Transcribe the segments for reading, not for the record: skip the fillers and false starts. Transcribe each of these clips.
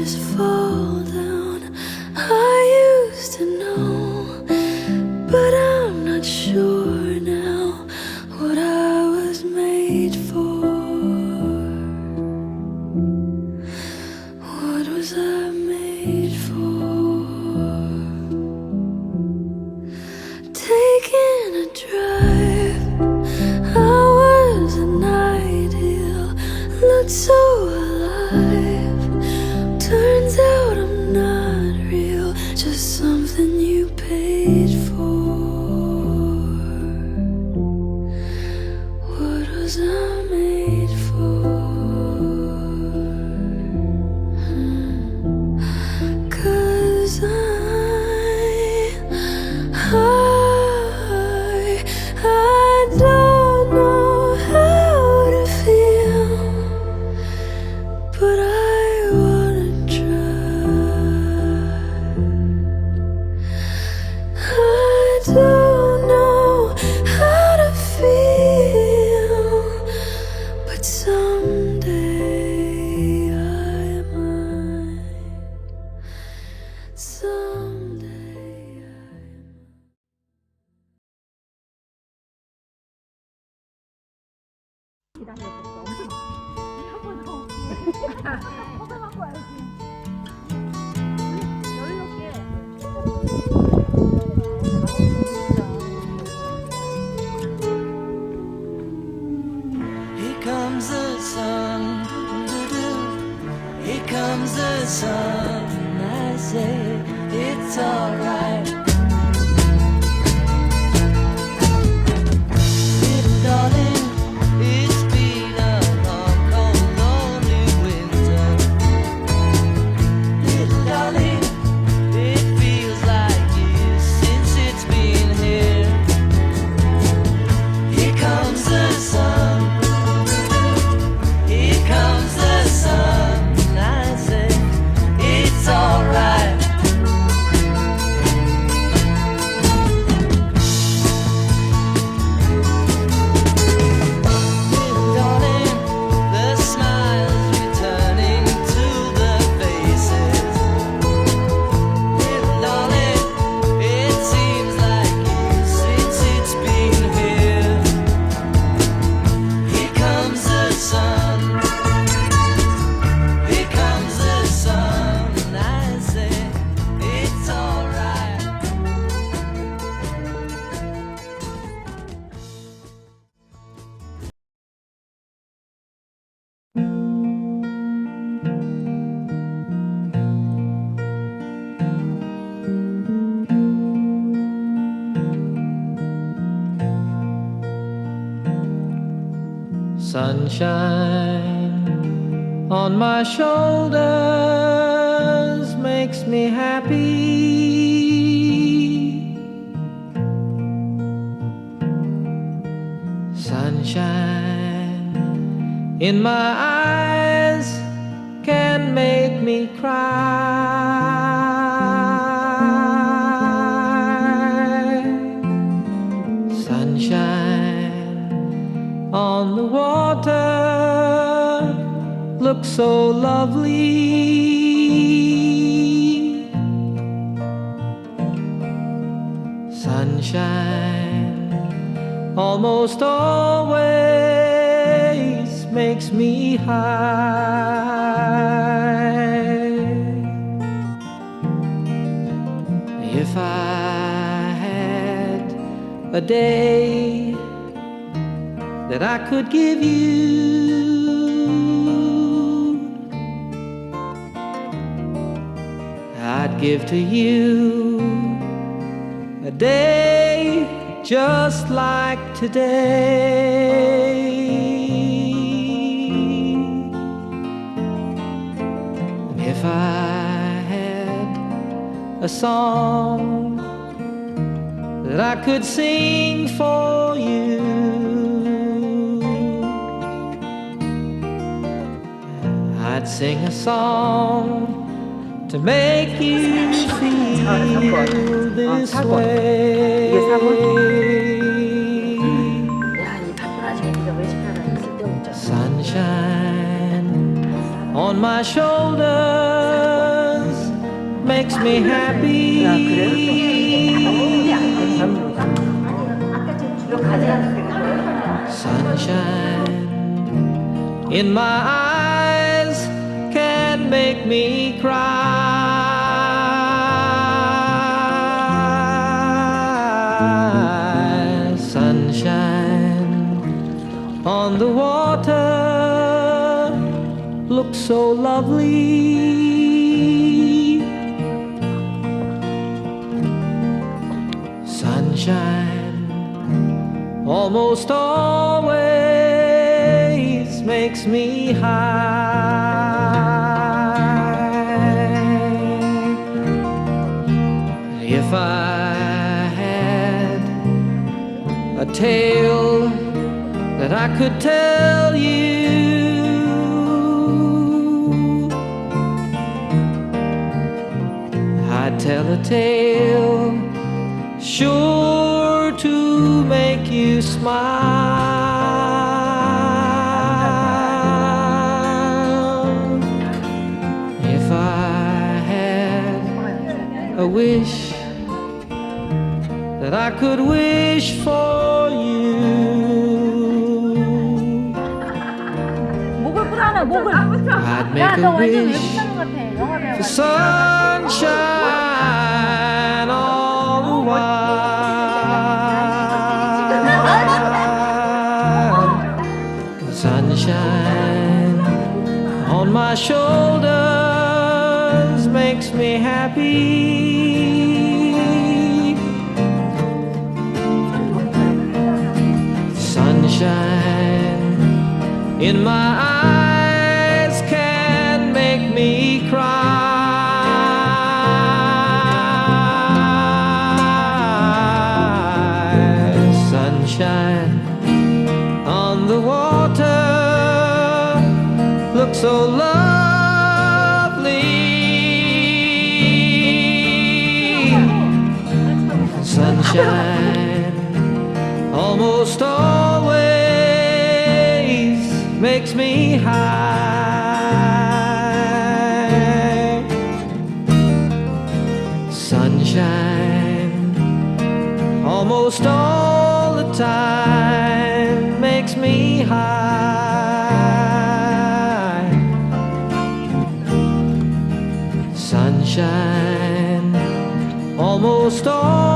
just fall down. I used to know, but I'm not sure now what I was made for. What was I made for? Taking a drive, I was an ideal, looked so alive. Turns out I'm not real, just something you paid for. What was I made for? 'Cause I don't know how to feel, but I wanna try. I don't know how to feel, but someday I might. Someday I Here comes the sun, here comes the sun. I say it's alright. Little darling, it's been a long, cold, lonely winter. Little darling, it feels like years since it's been here. Here comes the sun, here comes the sun. I say it's alright. Little darling, the smiles returning to the faces. Little darling, it seems like years since it's been here. Here comes the sun, here comes the sun. I say it's alright. Sunshine on my shoulders makes me happy. Sunshine in my eyes can make me cry. Sunshine on the water looks so lovely. Sunshine almost always makes me high. If I had a day that I could give you, I'd give to you a day just like today. And if I had a song that I could sing for you, I'd sing a song to make you feel this way. 이게 4번? 야, 이 바쁜 아침에 왜 집사람 쓸데없죠? Sunshine on my shoulder makes me happy. Sunshine in my eyes can make me cry. Sunshine on the water looks so lovely. Sunshine almost always makes me high. If I had a tale that I could tell you, I'd tell a tale sure to make you smile. If I had a wish that I could wish for you, 목을 풀어놔 목을. I'd make 야, a 너 완전 wish 외국 사람 같아. 영화 배우. for sunshine all the while. Sunshine on my shoulders makes me happy. Sunshine in my eyes can make me cry. Sunshine on the water looks so lovely. Sunshine almost always makes me high. Sunshine almost all the time makes me high. Sunshine almost always.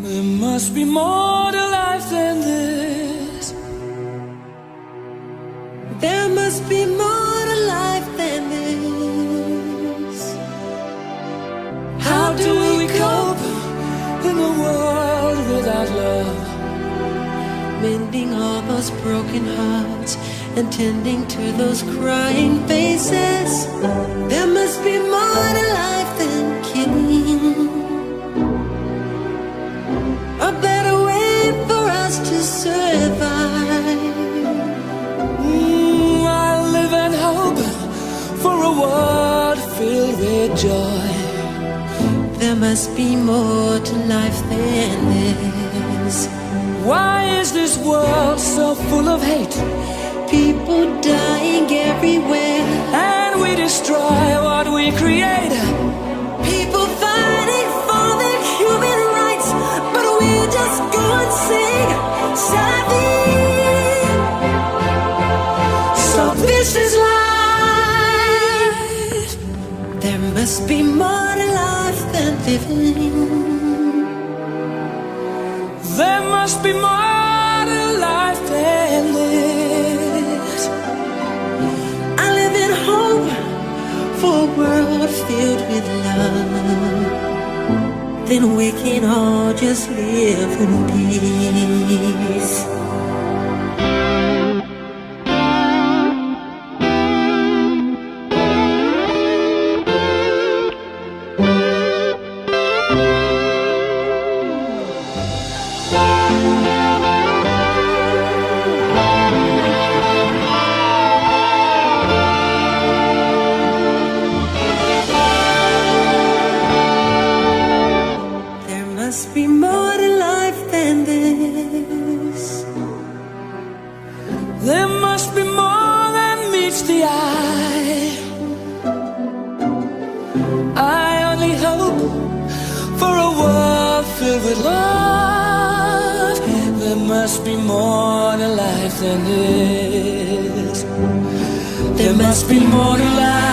There must be more to life than this. There must be more to life than this. How do we cope in a world without love? Mending all those broken hearts and tending to those crying faces. There must be more to life than killing. A better way for us to survive. I live and hope for a world filled with joy. There must be more to life than this. Why is this world so full of hate? People dying everywhere, and we destroy what we create. People fighting for their human rights, but we just go and sing Savi. So this is life. There must be more to life than living. There must be more to life than this. I live in hope for a world filled with love. Then we can all just live in peace. must be more to life than this. There must be more to life.